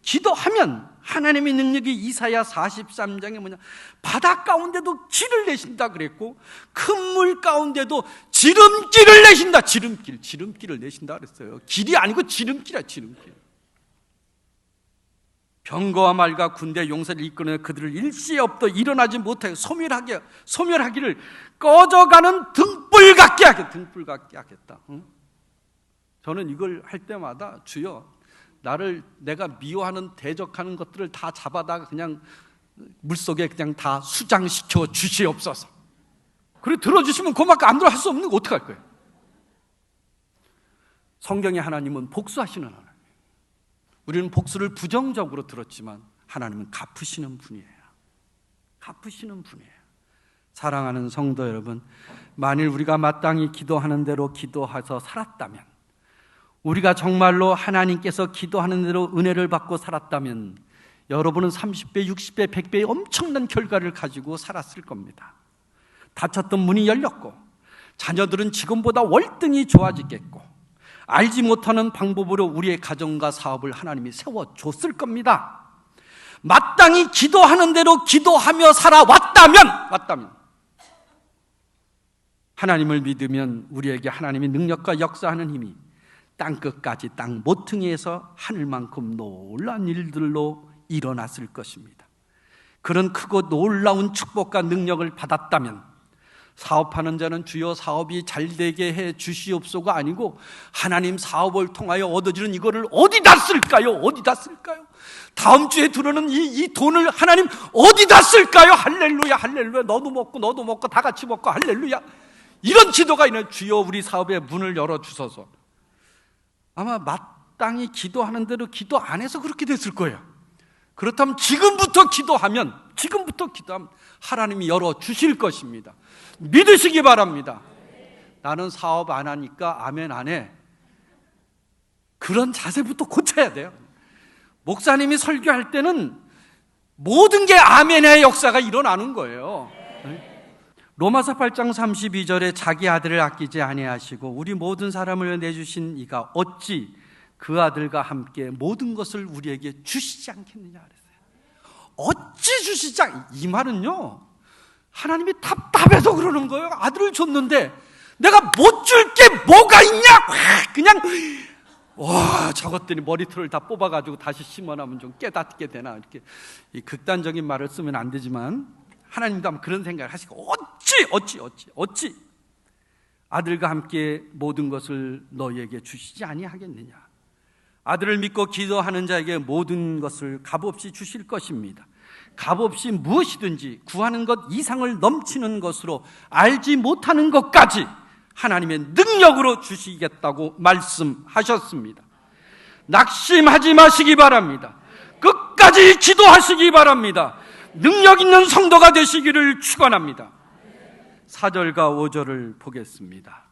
기도하면 하나님의 능력이 이사야 43장에 뭐냐, 바다 가운데도 길을 내신다 그랬고 큰 물 가운데도 지름길을 내신다. 지름길을 내신다 그랬어요. 길이 아니고 지름길이야, 지름길. 병거와 말과 군대 용사를 이끌어 그들을 일시에 없도 일어나지 못하게 소멸하기를 꺼져가는 등불 같게 하겠다. 응? 저는 이걸 할 때마다 주여, 내가 미워하는 대적하는 것들을 다 잡아다가 그냥 물속에 그냥 다 수장시켜 주시옵소서. 그리고 들어주시면 고맙고 안 들어 할 수 없는 거 어떡할 거예요? 성경의 하나님은 복수하시는 하나님. 우리는 복수를 부정적으로 들었지만 하나님은 갚으시는 분이에요. 갚으시는 분이에요. 사랑하는 성도 여러분, 만일 우리가 마땅히 기도하는 대로 기도해서 살았다면, 우리가 정말로 하나님께서 기도하는 대로 은혜를 받고 살았다면 여러분은 30배, 60배, 100배의 엄청난 결과를 가지고 살았을 겁니다. 닫혔던 문이 열렸고 자녀들은 지금보다 월등히 좋아지겠고 알지 못하는 방법으로 우리의 가정과 사업을 하나님이 세워줬을 겁니다. 마땅히 기도하는 대로 기도하며 살아왔다면, 하나님을 믿으면 우리에게 하나님의 능력과 역사하는 힘이 땅끝까지 땅 모퉁이에서 하늘만큼 놀라운 일들로 일어났을 것입니다. 그런 크고 놀라운 축복과 능력을 받았다면 사업하는 자는 주여 사업이 잘되게 해 주시옵소가 아니고 하나님 사업을 통하여 얻어지는 이거를 어디다 쓸까요? 다음 주에 들어오는 이 돈을 하나님 어디다 쓸까요? 할렐루야, 할렐루야. 너도 먹고 다 같이 먹고 할렐루야. 이런 기도가 있는, 주여 우리 사업의 문을 열어주소서. 아마 마땅히 기도하는 대로 기도 안 해서 그렇게 됐을 거예요. 그렇다면 지금부터 기도하면 하나님이 열어주실 것입니다. 믿으시기 바랍니다. 나는 사업 안 하니까 아멘 안 해. 그런 자세부터 고쳐야 돼요. 목사님이 설교할 때는 모든 게 아멘의 역사가 일어나는 거예요. 로마서 8장 32절에 자기 아들을 아끼지 아니하시고 우리 모든 사람을 내주신 이가 어찌 그 아들과 함께 모든 것을 우리에게 주시지 않겠느냐 그랬어요. 어찌 주시지 이 말은요, 하나님이 답답해서 그러는 거예요. 아들을 줬는데 내가 못 줄 게 뭐가 있냐? 그냥 저것들이 머리털을 다 뽑아가지고 다시 심어나면 좀 깨닫게 되나, 이렇게 이 극단적인 말을 쓰면 안 되지만 하나님도 아마 그런 생각을 하시고 어찌 아들과 함께 모든 것을 너희에게 주시지 아니하겠느냐. 아들을 믿고 기도하는 자에게 모든 것을 값없이 주실 것입니다. 값없이 무엇이든지 구하는 것 이상을 넘치는 것으로 알지 못하는 것까지 하나님의 능력으로 주시겠다고 말씀하셨습니다. 낙심하지 마시기 바랍니다. 끝까지 기도하시기 바랍니다. 능력 있는 성도가 되시기를 축원합니다. 4절과 5절을 보겠습니다.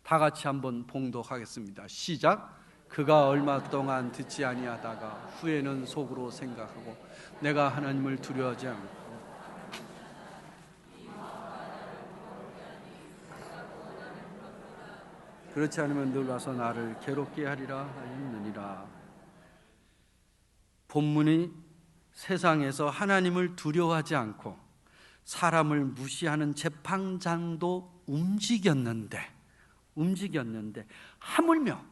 다 같이 한번 봉독하겠습니다. 시작. 그가 얼마 동안 듣지 아니하다가 후에는 속으로 생각하고 내가 하나님을 두려워하지 않고 그렇지 않으면 늘 와서 나를 괴롭게 하리라 하였느니라. 본문이 세상에서 하나님을 두려워하지 않고 사람을 무시하는 재판장도 움직였는데 하물며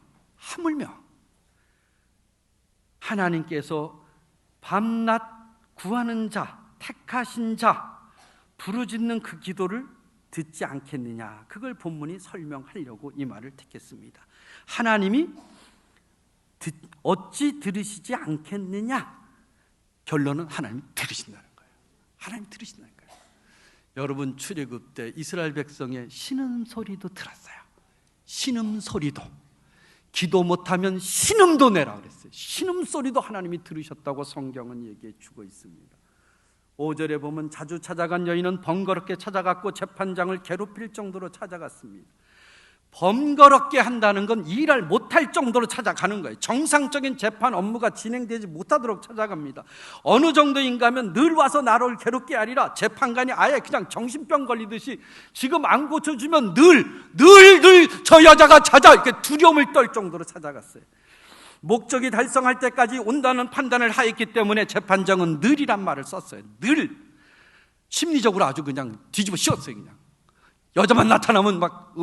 하나님께서 밤낮 구하는 자, 택하신 자 부르짖는 그 기도를 듣지 않겠느냐. 그걸 본문이 설명하려고 이 말을 택했습니다. 하나님이 어찌 들으시지 않겠느냐. 결론은 하나님이 들으신다는 거예요. 하나님이 들으신다는 거예요. 여러분, 출애굽 때 이스라엘 백성의 신음소리도 들었어요. 신음소리도. 기도 못하면 신음도 내라 그랬어요. 신음소리도 하나님이 들으셨다고 성경은 얘기해 주고 있습니다. 5절에 보면 자주 찾아간 여인은 번거롭게 찾아갔고 재판장을 괴롭힐 정도로 찾아갔습니다. 번거롭게 한다는 건 일을 못할 정도로 찾아가는 거예요. 정상적인 재판 업무가 진행되지 못하도록 찾아갑니다. 어느 정도인가 하면 늘 와서 나를 괴롭게 하리라. 재판관이 아예 그냥 정신병 걸리듯이 지금 안 고쳐주면 늘 저 여자가 찾아, 이렇게 두려움을 떨 정도로 찾아갔어요. 목적이 달성할 때까지 온다는 판단을 하였기 때문에 재판장은 늘이란 말을 썼어요. 늘. 심리적으로 아주 그냥 뒤집어 씌웠어요. 그냥 여자만 나타나면 막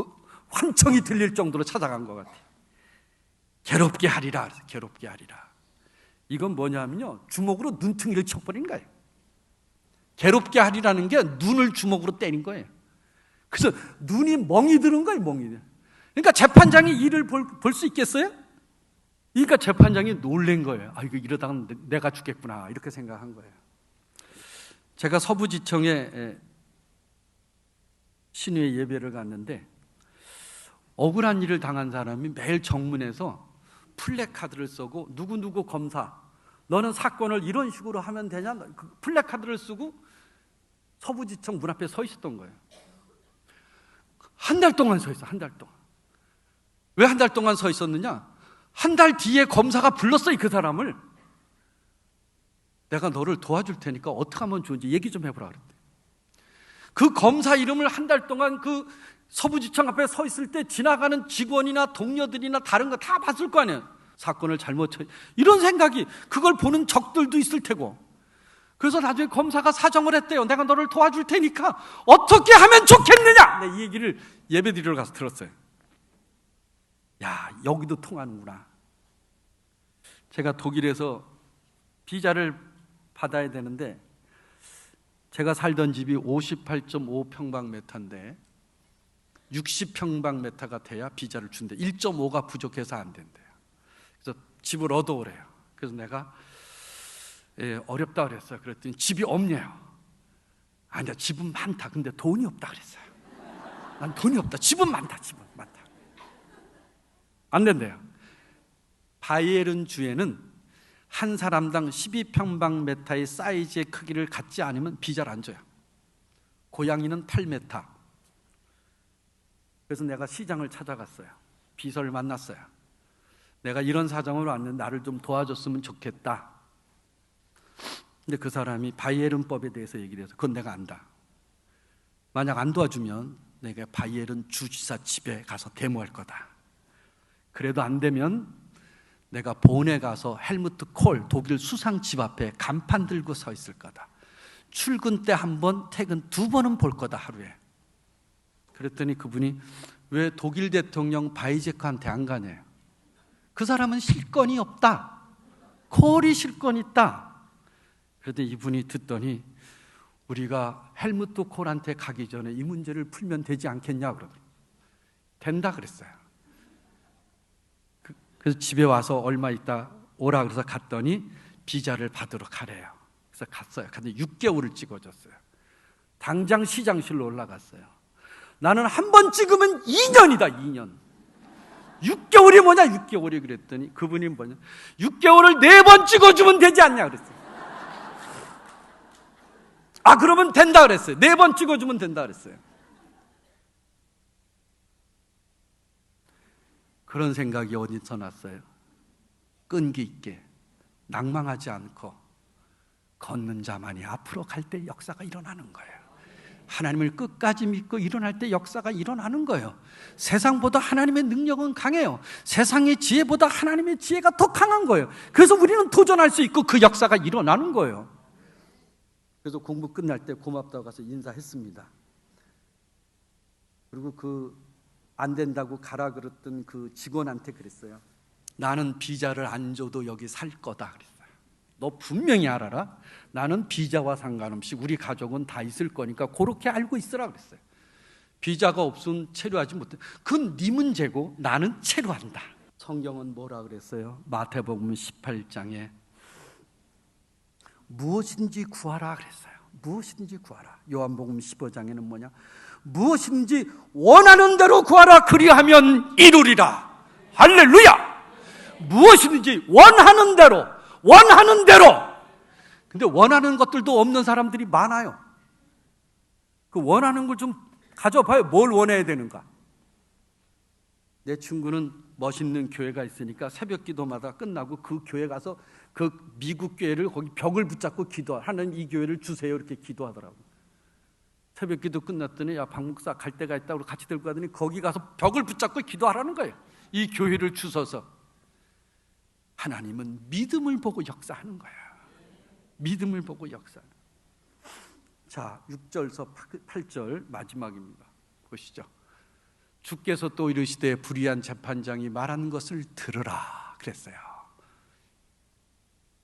환청이 들릴 정도로 찾아간 것 같아요. 괴롭게 하리라. 괴롭게 하리라. 이건 뭐냐면요, 주먹으로 눈퉁이를 쳐버린 거예요. 괴롭게 하리라는 게 눈을 주먹으로 때린 거예요. 그래서 눈이 멍이 드는 거예요. 멍이. 그러니까 재판장이 이를 볼 수 있겠어요? 그러니까 재판장이 놀란 거예요. 아, 이거 이러다가 내가 죽겠구나, 이렇게 생각한 거예요. 제가 서부지청에 신유의 예배를 갔는데 억울한 일을 당한 사람이 매일 정문에서 플래카드를 쓰고 누구누구 검사, 너는 사건을 이런 식으로 하면 되냐, 그 플래카드를 쓰고 서부지청 문 앞에 서 있었던 거예요. 한 달 동안 서 있어. 한 달 동안. 왜 한 달 동안 서 있었느냐? 한 달 뒤에 검사가 불렀어요. 그 사람을. 내가 너를 도와줄 테니까 어떻게 하면 좋은지 얘기 좀 해보라 그랬대. 그 검사 이름을 한 달 동안 그 서부지청 앞에 서 있을 때 지나가는 직원이나 동료들이나 다른 거 다 봤을 거 아니에요. 사건을 잘못 이런 생각이, 그걸 보는 적들도 있을 테고. 그래서 나중에 검사가 사정을 했대요. 내가 너를 도와줄 테니까 어떻게 하면 좋겠느냐. 이 얘기를 예배드리러 가서 들었어요. 야, 여기도 통하는구나. 제가 독일에서 비자를 받아야 되는데 제가 살던 집이 58.5평방미터인데 60평방미터가 돼야 비자를 준대. 1.5가 부족해서 안 된대요. 그래서 집을 얻어오래요. 그래서 내가 어렵다 그랬어요. 그랬더니 집이 없네요. 아니야, 집은 많다. 근데 돈이 없다 그랬어요. 난 돈이 없다. 집은 많다. 집은 많다. 안 된대요. 바이에른 주에는 한 사람당 12평방미터의 사이즈의 크기를 갖지 않으면 비자를 안 줘요. 고양이는 8m. 그래서 내가 시장을 찾아갔어요. 비서를 만났어요. 내가 이런 사정으로 왔는데 나를 좀 도와줬으면 좋겠다. 근데 그 사람이 바이에른법에 대해서 얘기를 해서 그건 내가 안다. 만약 안 도와주면 내가 바이에른 주지사 집에 가서 데모할 거다. 그래도 안 되면 내가 본에 가서 헬무트 콜 독일 수상 집 앞에 간판 들고 서 있을 거다. 출근 때 한 번, 퇴근 2번은 볼 거다, 하루에. 그랬더니 그분이 왜 독일 대통령 바이제크한테 안 가냐요. 그 사람은 실권이 없다. 콜이 실권이 있다. 그랬더니 이분이 듣더니 우리가 헬무트 콜한테 가기 전에 이 문제를 풀면 되지 않겠냐 그러더라고요. 된다 그랬어요. 그래서 집에 와서 얼마 있다 오라 그래서 갔더니 비자를 받으러 가래요. 그래서 갔어요. 갔더니 6개월을 찍어줬어요. 당장 시장실로 올라갔어요. 나는 한 번 찍으면 2년이다. 2년. 6개월이 뭐냐? 6개월이 그랬더니 그분이 뭐냐? 6개월을 4번 찍어주면 되지 않냐 그랬어요. 아, 그러면 된다 그랬어요. 4번 찍어주면 된다 그랬어요. 그런 생각이 어디서 났어요? 끈기 있게 낭망하지 않고 걷는 자만이 앞으로 갈 때 역사가 일어나는 거예요. 하나님을 끝까지 믿고 일어날 때 역사가 일어나는 거예요. 세상보다 하나님의 능력은 강해요. 세상의 지혜보다 하나님의 지혜가 더 강한 거예요. 그래서 우리는 도전할 수 있고 그 역사가 일어나는 거예요. 그래서 공부 끝날 때 고맙다고 가서 인사했습니다. 그리고 그 안 된다고 가라 그랬던 그 직원한테 그랬어요. 나는 비자를 안 줘도 여기 살 거다 그랬어요. 너 분명히 알아라. 나는 비자와 상관없이 우리 가족은 다 있을 거니까 그렇게 알고 있으라 그랬어요. 비자가 없으면 체류하지 못해. 그건 네 문제고 나는 체류한다. 성경은 뭐라 그랬어요? 마태복음 18장에 무엇인지 구하라 그랬어요. 무엇인지 구하라. 요한복음 15장에는 뭐냐? 무엇인지 원하는 대로 구하라. 그리하면 이루리라. 할렐루야. 무엇인지 원하는 대로. 근데 원하는 것들도 없는 사람들이 많아요. 그 원하는 걸 좀 가져봐요. 뭘 원해야 되는가? 내 친구는 멋있는 교회가 있으니까 새벽 기도마다 끝나고 그 교회 가서 그 미국 교회를 거기 벽을 붙잡고 기도하는, 이 교회를 주세요 이렇게 기도하더라고. 새벽 기도 끝났더니, 야, 박 목사 갈 데가 있다고 같이 들고 가더니 거기 가서 벽을 붙잡고 기도하라는 거예요. 이 교회를 주셔서. 하나님은 믿음을 보고 역사하는 거야. 믿음을 보고 역사하는 거야. 자, 6절서 8절 마지막입니다. 보시죠. 주께서 또 이르시되 불의한 재판장이 말하는 것을 들으라 그랬어요.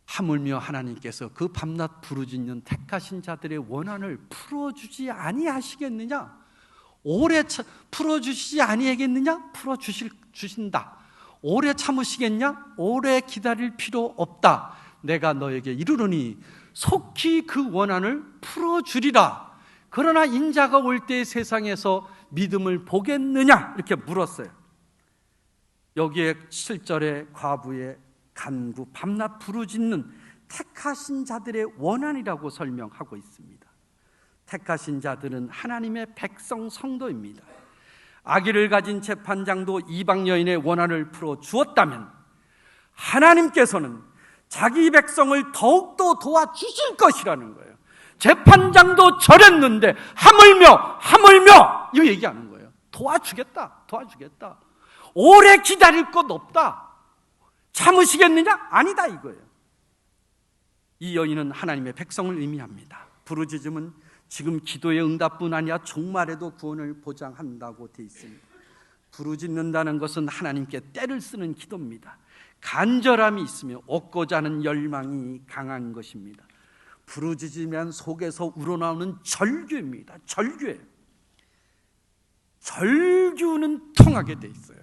하물며 하나님께서 그 밤낮 부르짖는 택하신 자들의 원한을 풀어주지 아니하시겠느냐? 오래 풀어주시지 아니하겠느냐? 풀어주신다. 오래 참으시겠냐? 오래 기다릴 필요 없다. 내가 너에게 이르노니 속히 그 원한을 풀어주리라. 그러나 인자가 올 때 세상에서 믿음을 보겠느냐? 이렇게 물었어요. 여기에 7절에 과부의 간구, 밤낮 부르짖는 택하신 자들의 원한이라고 설명하고 있습니다. 택하신 자들은 하나님의 백성 성도입니다. 아기를 가진 재판장도 이방 여인의 원한을 풀어 주었다면 하나님께서는 자기 백성을 더욱더 도와주실 것이라는 거예요. 재판장도 저랬는데 하물며 이 얘기하는 거예요. 도와주겠다. 오래 기다릴 것 없다. 참으시겠느냐? 아니다 이거예요. 이 여인은 하나님의 백성을 의미합니다. 부르짖음은 지금 기도의 응답뿐 아니라 종말에도 구원을 보장한다고 되어 있습니다. 부르짖는다는 것은 하나님께 때를 쓰는 기도입니다. 간절함이 있으며 얻고자 하는 열망이 강한 것입니다. 부르짖으면 속에서 우러나오는 절규입니다. 절규는 통하게 돼 있어요.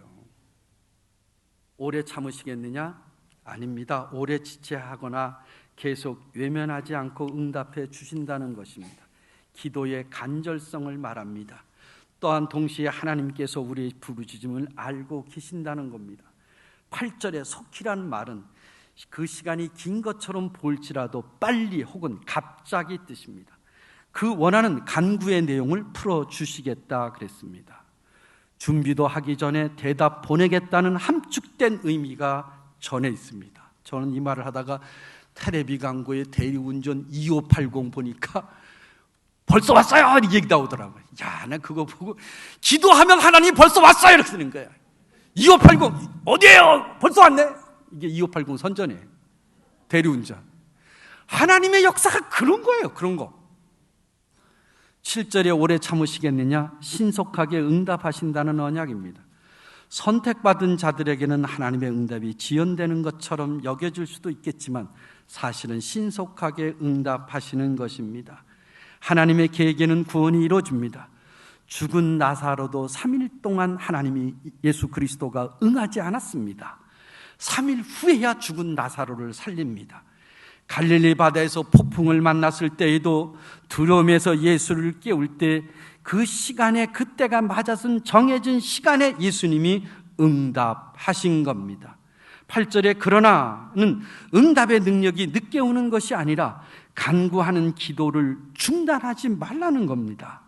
오래 참으시겠느냐? 아닙니다. 오래 지체하거나 계속 외면하지 않고 응답해 주신다는 것입니다. 기도의 간절성을 말합니다. 또한 동시에 하나님께서 우리의 부르짖음을 알고 계신다는 겁니다. 8절의 속히란 말은 그 시간이 긴 것처럼 보일지라도 빨리 혹은 갑자기 뜻입니다. 그 원하는 간구의 내용을 풀어주시겠다 그랬습니다. 준비도 하기 전에 대답 보내겠다는 함축된 의미가 전에 있습니다. 저는 이 말을 하다가 테레비 광고의 대리운전 2580 보니까 벌써 왔어요 이렇게 얘기 나오더라고요. 야, 나 그거 보고 기도하면 하나님 벌써 왔어요 이렇게 쓰는 거야. 2580 어디에요? 벌써 왔네. 이게 2580 선전이에요. 대리운전. 하나님의 역사가 그런 거예요. 그런 거. 7절에 오래 참으시겠느냐? 신속하게 응답하신다는 언약입니다. 선택받은 자들에게는 하나님의 응답이 지연되는 것처럼 여겨질 수도 있겠지만 사실은 신속하게 응답하시는 것입니다. 하나님의 계획에는 구원이 이루어집니다. 죽은 나사로도 3일 동안 하나님이 예수 그리스도가 응하지 않았습니다. 3일 후에야 죽은 나사로를 살립니다. 갈릴리 바다에서 폭풍을 만났을 때에도 두려움에서 예수를 깨울 때 그 시간에, 그때가 맞아선 정해진 시간에 예수님이 응답하신 겁니다. 8절에 그러나는 응답의 능력이 늦게 오는 것이 아니라 간구하는 기도를 중단하지 말라는 겁니다.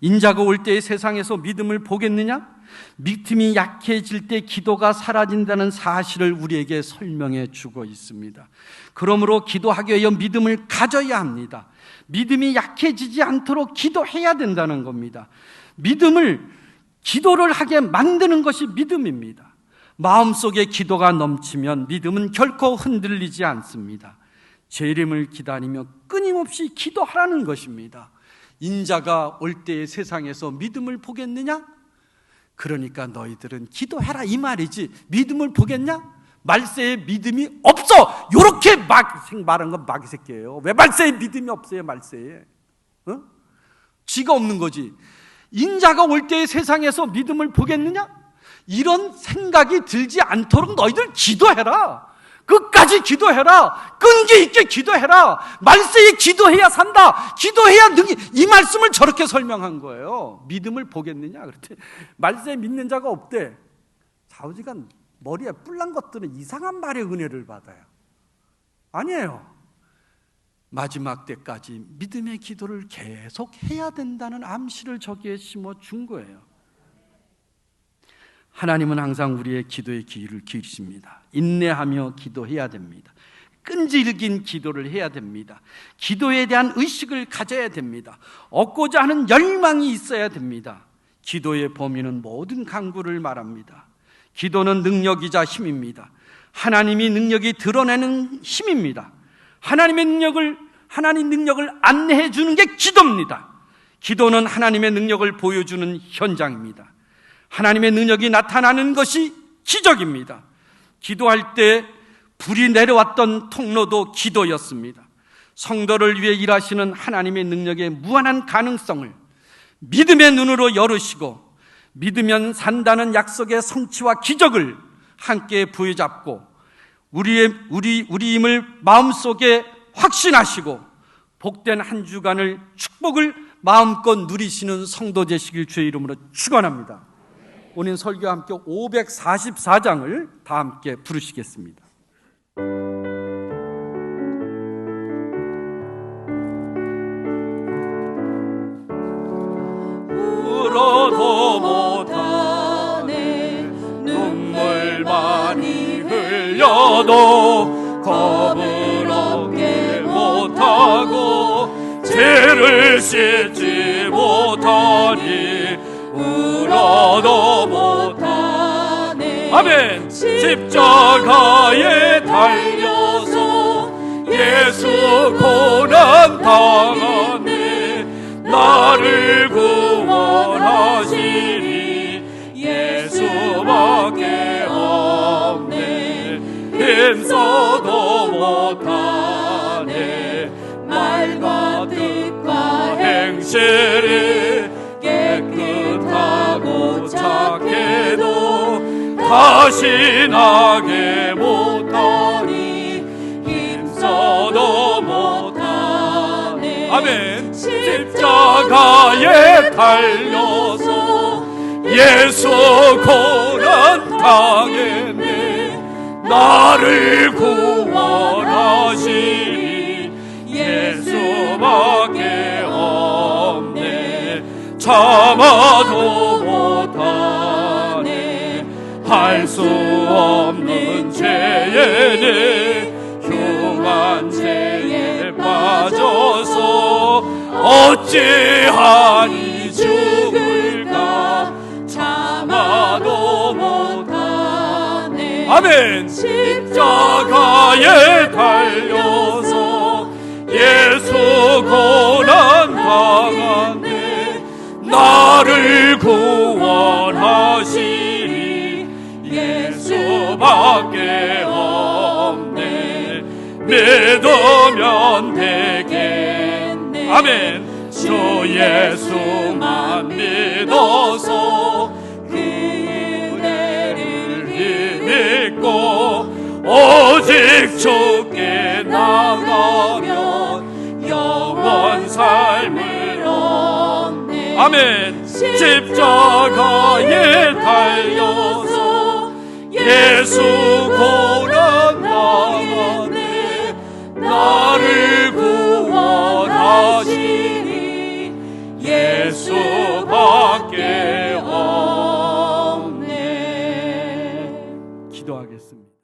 인자가 올 때의 세상에서 믿음을 보겠느냐? 믿음이 약해질 때 기도가 사라진다는 사실을 우리에게 설명해 주고 있습니다. 그러므로 기도하기 위해 믿음을 가져야 합니다. 믿음이 약해지지 않도록 기도해야 된다는 겁니다. 기도를 하게 만드는 것이 믿음입니다. 마음속에 기도가 넘치면 믿음은 결코 흔들리지 않습니다. 재림을 기다리며 끊임없이 기도하라는 것입니다. 인자가 올 때의 세상에서 믿음을 보겠느냐? 그러니까 너희들은 기도해라 이 말이지, 믿음을 보겠냐? 말세에 믿음이 없어! 요렇게 말한 건 마귀 새끼예요. 왜 말세에 믿음이 없어요? 말세에 쥐가 없는 거지. 인자가 올 때의 세상에서 믿음을 보겠느냐? 이런 생각이 들지 않도록 너희들 기도해라. 끝까지 기도해라. 끈기 있게 기도해라. 말세에 기도해야 산다. 기도해야 능히, 이 말씀을 저렇게 설명한 거예요. 믿음을 보겠느냐? 그랬더니 말세에 믿는 자가 없대. 좌우지간 머리에 뿔난 것들은 이상한 말의 은혜를 받아요. 아니에요. 마지막 때까지 믿음의 기도를 계속 해야 된다는 암시를 저기에 심어준 거예요. 하나님은 항상 우리의 기도의 귀를 기울이십니다. 인내하며 기도해야 됩니다. 끈질긴 기도를 해야 됩니다. 기도에 대한 의식을 가져야 됩니다. 얻고자 하는 열망이 있어야 됩니다. 기도의 범위는 모든 간구를 말합니다. 기도는 능력이자 힘입니다. 하나님이 능력이 드러내는 힘입니다. 하나님 능력을 안내해 주는 게 기도입니다. 기도는 하나님의 능력을 보여주는 현장입니다. 하나님의 능력이 나타나는 것이 기적입니다. 기도할 때 불이 내려왔던 통로도 기도였습니다. 성도를 위해 일하시는 하나님의 능력의 무한한 가능성을 믿음의 눈으로 열으시고 믿으면 산다는 약속의 성취와 기적을 함께 부여잡고 우리임을 마음속에 확신하시고 복된 한 주간을 축복을 마음껏 누리시는 성도 되시길 주의 이름으로 축원합니다. 오늘 설교와 함께 544장을 다 함께 부르시겠습니다. 울어도 못하네 눈물 많이 흘려도 겁을 얻게 못하고 죄를 씻지 못하니 울어도 못하네. 아멘. 십자가에 달려서 예수 고난 당하네. 나를 구원하시니 예수밖에 없네. 힘써도 못하네. 말과 뜻과 행실이 깨끗하고 착해도 다시 나게 못하니 힘써도 못하네. 아멘. 십자가에 달려서 예수 고난 당했네. 나를 구원하시니 예수밖에 없네. 참아도 못하네. 할 수 없는 죄에는 흉한 죄에 빠져서 어찌하니 죽을까. 참아도 못하네. 아멘. 십자가에 달려서 예수 고난 당하네. 나를 구원하시니 예수밖에 없네. 믿으면 되겠네. 아멘. 주 예수만 믿어서 그대를 힘입고 오직 주께 나가면 영원 삶을 얻네. 아멘. 십자가에 달려서 예수 고난 당하네. 나를 구원하시니 예수밖에 없네. 기도하겠습니다.